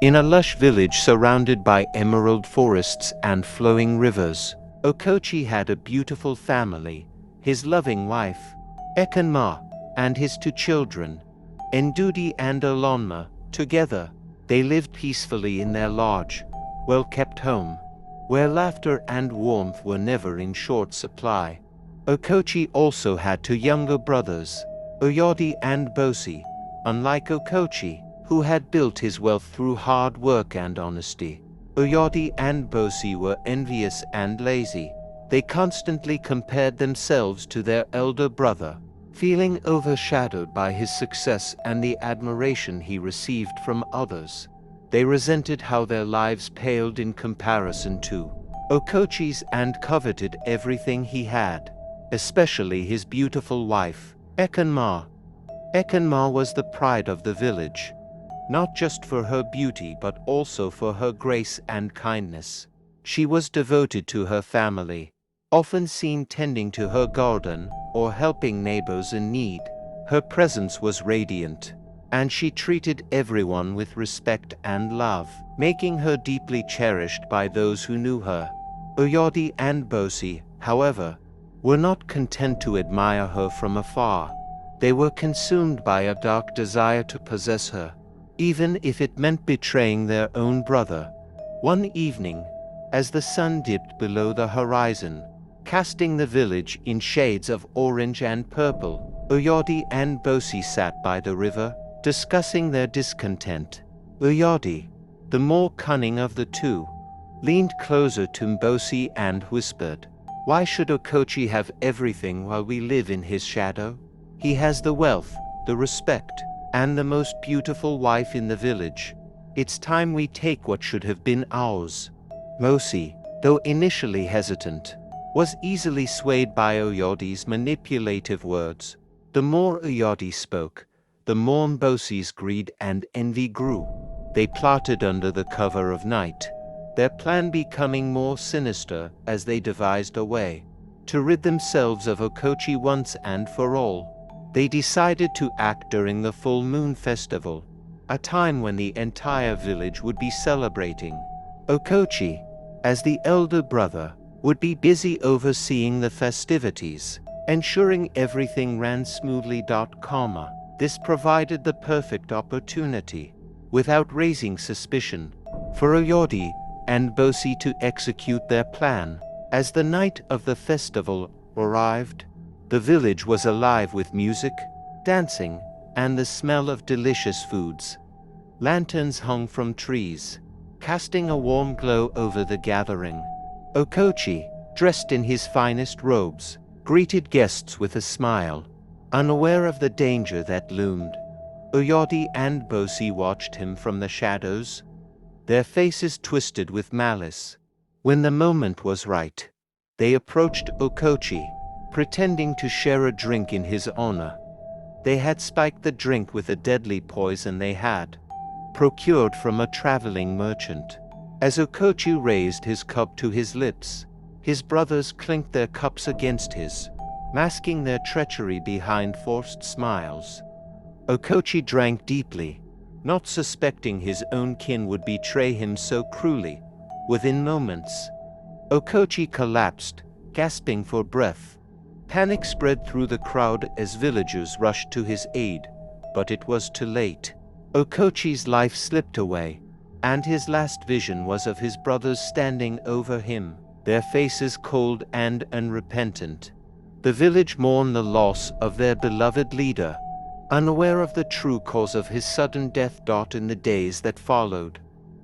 In a lush village surrounded by emerald forests and flowing rivers, Okochi had a beautiful family, his loving wife, Kamma, and his 2 children, Ndudi and Olonma. Together, they lived peacefully in their large, well-kept home, where laughter and warmth were never in short supply. Okochi also had 2 younger brothers, Oyodi and Bosi. Unlike Okochi, who had built his wealth through hard work and honesty, Oyodi and Bosi were envious and lazy. They constantly compared themselves to their elder brother, feeling overshadowed by his success and the admiration he received from others. They resented how their lives paled in comparison to Okochi's and coveted everything he had, especially his beautiful wife, Kamma. Kamma was the pride of the village, not just for her beauty but also for her grace and kindness. She was devoted to her family, often seen tending to her garden or helping neighbors in need. Her presence was radiant, and she treated everyone with respect and love, making her deeply cherished by those who knew her. Oyodi and Bosi, however, were not content to admire her from afar. They were consumed by a dark desire to possess her, even if it meant betraying their own brother. One evening, as the sun dipped below the horizon, casting the village in shades of orange and purple, Oyodi and Bosi sat by the river, discussing their discontent. Oyodi, the more cunning of the 2, leaned closer to Bosi and whispered, "Why should Okochi have everything while we live in his shadow? He has the wealth, the respect, and the most beautiful wife in the village. It's time we take what should have been ours." Bosi, though initially hesitant, was easily swayed by Oyodi's manipulative words. The more Oyodi spoke, the more Bosi's greed and envy grew. They plotted under the cover of night, their plan becoming more sinister as they devised a way to rid themselves of Okochi once and for all. They decided to act during the full moon festival, a time when the entire village would be celebrating. Okochi, as the elder brother, would be busy overseeing the festivities, ensuring everything ran smoothly. Kamma. This provided the perfect opportunity, without raising suspicion, for Oyodi and Bosi to execute their plan. As the night of the festival arrived, the village was alive with music, dancing, and the smell of delicious foods. Lanterns hung from trees, casting a warm glow over the gathering. Okochi, dressed in his finest robes, greeted guests with a smile, unaware of the danger that loomed. Oyodi and Bosi watched him from the shadows, their faces twisted with malice. When the moment was right, they approached Okochi, pretending to share a drink in his honor. They had spiked the drink with a deadly poison they had procured from a traveling merchant. As Okochi raised his cup to his lips, his brothers clinked their cups against his, masking their treachery behind forced smiles. Okochi drank deeply, not suspecting his own kin would betray him so cruelly. Within moments, Okochi collapsed, gasping for breath. Panic spread through the crowd as villagers rushed to his aid, but it was too late. Okochi's life slipped away, and his last vision was of his brothers standing over him, their faces cold and unrepentant. The village mourned the loss of their beloved leader, unaware of the true cause of his sudden death. In the days that followed,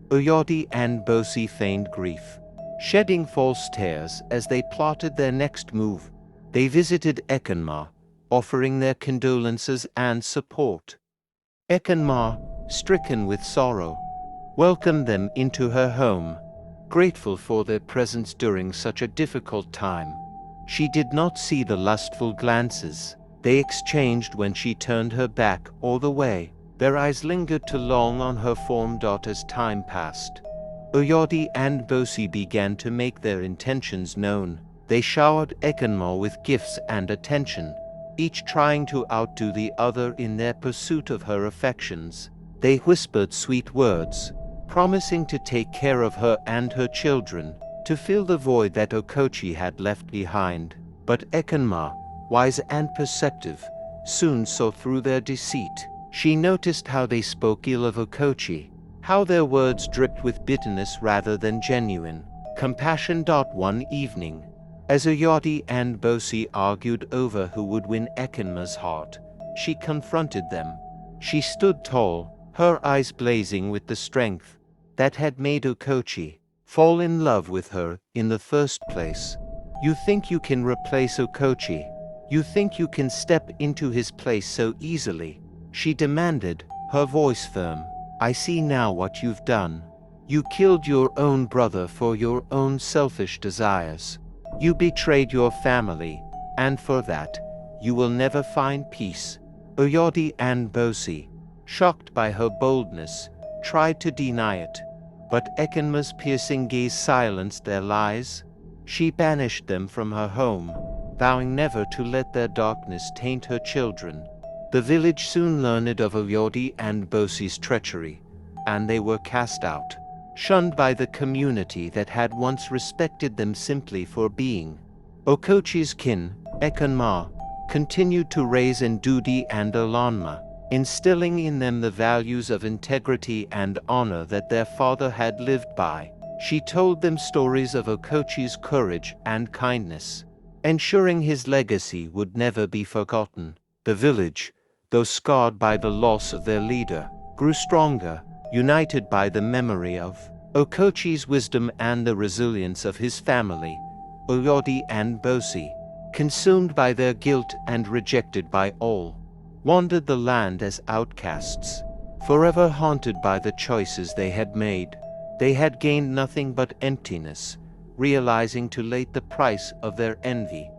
Oyodi and Bosi feigned grief, shedding false tears as they plotted their next move. They visited Kamma, offering their condolences and support. Kamma, stricken with sorrow, welcomed them into her home, grateful for their presence during such a difficult time. She did not see the lustful glances they exchanged when she turned her back all the way. Their eyes lingered too long on her form. As time passed, Oyodi and Bosi began to make their intentions known. They showered Kamma with gifts and attention, each trying to outdo the other in their pursuit of her affections. They whispered sweet words, promising to take care of her and her children, to fill the void that Okochi had left behind. But Ekenma, wise and perceptive, soon saw through their deceit. She noticed how they spoke ill of Okochi, how their words dripped with bitterness rather than genuine compassion. One evening, as Oyodi and Bosi argued over who would win Ekenma's heart, she confronted them. She stood tall, her eyes blazing with the strength that had made Okochi fall in love with her in the first place. You think you can replace Okochi? You think you can step into his place so easily? She demanded, her voice firm. I see now what you've done. You killed your own brother for your own selfish desires. You betrayed your family, and for that, you will never find peace. Oyodi and Bosi, shocked by her boldness, tried to deny it, but Ekenma's piercing gaze silenced their lies. She banished them from her home, vowing never to let their darkness taint her children. The village soon learned of Oyodi and Bosi's treachery, and they were cast out, shunned by the community that had once respected them simply for being. Okochi's kin, Ekenma, continued to raise Ndudi and Olanma, instilling in them the values of integrity and honor that their father had lived by. She told them stories of Okochi's courage and kindness, ensuring his legacy would never be forgotten. The village, though scarred by the loss of their leader, grew stronger, united by the memory of Okochi's wisdom and the resilience of his family. Oyodi and Bosi, consumed by their guilt and rejected by all, wandered the land as outcasts, forever haunted by the choices they had made. They had gained nothing but emptiness, realizing too late the price of their envy.